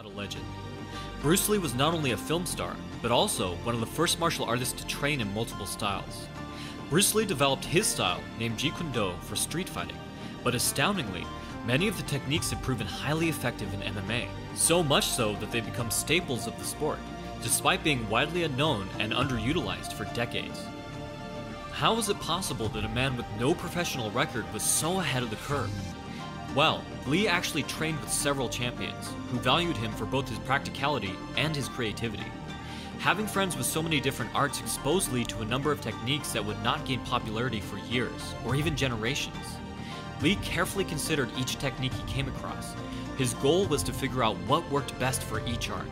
a legend. Bruce Lee was not only a film star, but also one of the first martial artists to train in multiple styles. Bruce Lee developed his style, named Jeet Kune, for street fighting, but astoundingly, many of the techniques have proven highly effective in MMA, so much so that they've become staples of the sport, despite being widely unknown and underutilized for decades. How was it possible that a man with no professional record was so ahead of the curve? Well, Lee actually trained with several champions, who valued him for both his practicality and his creativity. Having friends with so many different arts exposed Lee to a number of techniques that would not gain popularity for years, or even generations. Lee carefully considered each technique he came across. His goal was to figure out what worked best for each art.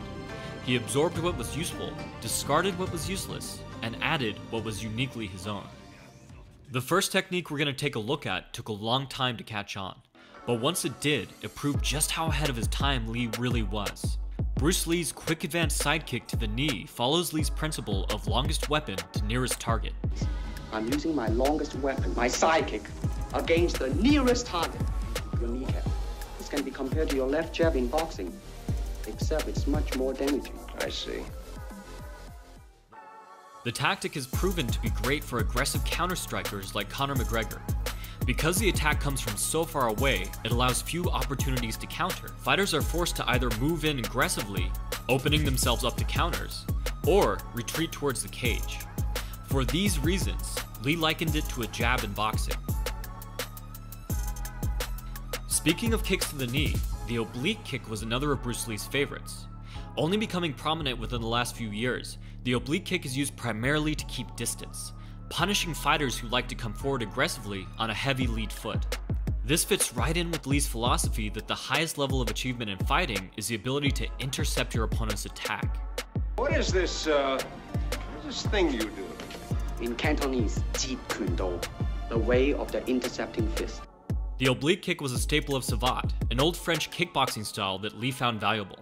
He absorbed what was useful, discarded what was useless, and added what was uniquely his own. The first technique we're going to take a look at took a long time to catch on, but once it did, it proved just how ahead of his time Lee really was. Bruce Lee's quick advance sidekick to the knee follows Lee's principle of longest weapon to nearest target. I'm using my longest weapon, my sidekick, against the nearest target, your kneecap. This can be compared to your left jab in boxing, except it's much more damaging. I see. The tactic has proven to be great for aggressive counter-strikers like Conor McGregor. Because the attack comes from so far away, it allows few opportunities to counter. Fighters are forced to either move in aggressively, opening themselves up to counters, or retreat towards the cage. For these reasons, Lee likened it to a jab in boxing. Speaking of kicks to the knee, the oblique kick was another of Bruce Lee's favorites. Only becoming prominent within the last few years, the oblique kick is used primarily to keep distance, punishing fighters who like to come forward aggressively on a heavy lead foot. This fits right in with Lee's philosophy that the highest level of achievement in fighting is the ability to intercept your opponent's attack. What is this thing you do? In Cantonese, Jeet Kune, the way of the intercepting fist. The oblique kick was a staple of savate, an old French kickboxing style that Lee found valuable.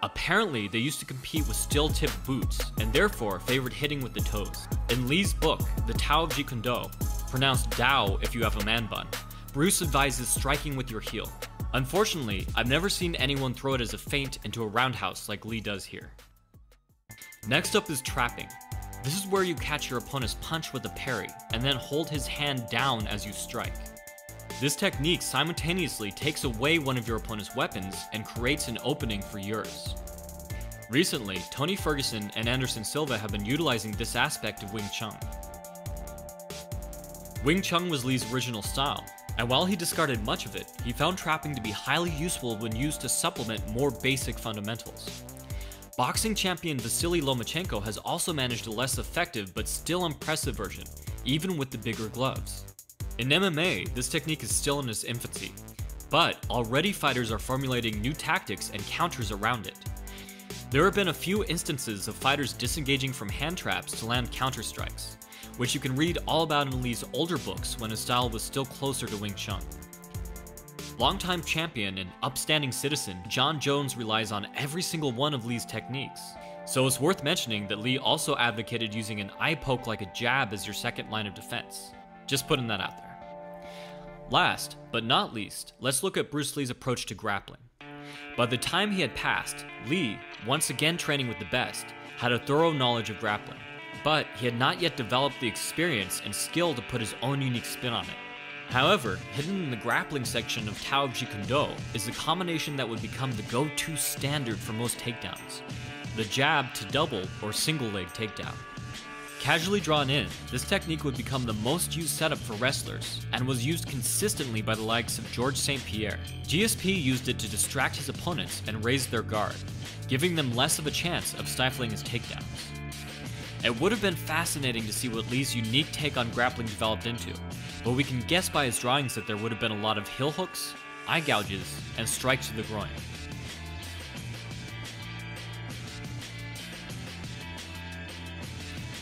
Apparently, they used to compete with steel-tipped boots, and therefore favored hitting with the toes. In Lee's book, The Tao of Jeet Kune, pronounced Dao if you have a man bun, Bruce advises striking with your heel. Unfortunately, I've never seen anyone throw it as a feint into a roundhouse like Lee does here. Next up is trapping. This is where you catch your opponent's punch with a parry, and then hold his hand down as you strike. This technique simultaneously takes away one of your opponent's weapons and creates an opening for yours. Recently, Tony Ferguson and Anderson Silva have been utilizing this aspect of Wing Chun. Wing Chun was Lee's original style, and while he discarded much of it, he found trapping to be highly useful when used to supplement more basic fundamentals. Boxing champion Vasily Lomachenko has also managed a less effective but still impressive version, even with the bigger gloves. In MMA, this technique is still in its infancy, but already fighters are formulating new tactics and counters around it. There have been a few instances of fighters disengaging from hand traps to land counter strikes, which you can read all about in Lee's older books when his style was still closer to Wing Chun. Longtime champion and upstanding citizen John Jones relies on every single one of Lee's techniques, so it's worth mentioning that Lee also advocated using an eye poke like a jab as your second line of defense. Just putting that out there. Last, but not least, let's look at Bruce Lee's approach to grappling. By the time he had passed, Lee, once again training with the best, had a thorough knowledge of grappling, but he had not yet developed the experience and skill to put his own unique spin on it. However, hidden in the grappling section of Tao of Jeet Kune is the combination that would become the go-to standard for most takedowns, the jab to double or single leg takedown. Casually drawn in, this technique would become the most used setup for wrestlers, and was used consistently by the likes of Georges St-Pierre. GSP used it to distract his opponents and raise their guard, giving them less of a chance of stifling his takedowns. It would have been fascinating to see what Lee's unique take on grappling developed into, but we can guess by his drawings that there would have been a lot of heel hooks, eye gouges, and strikes to the groin.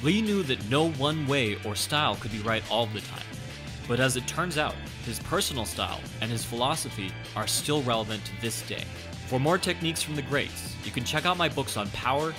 Lee knew that no one way or style could be right all the time, but as it turns out, his personal style and his philosophy are still relevant to this day. For more techniques from the greats, you can check out my books on power,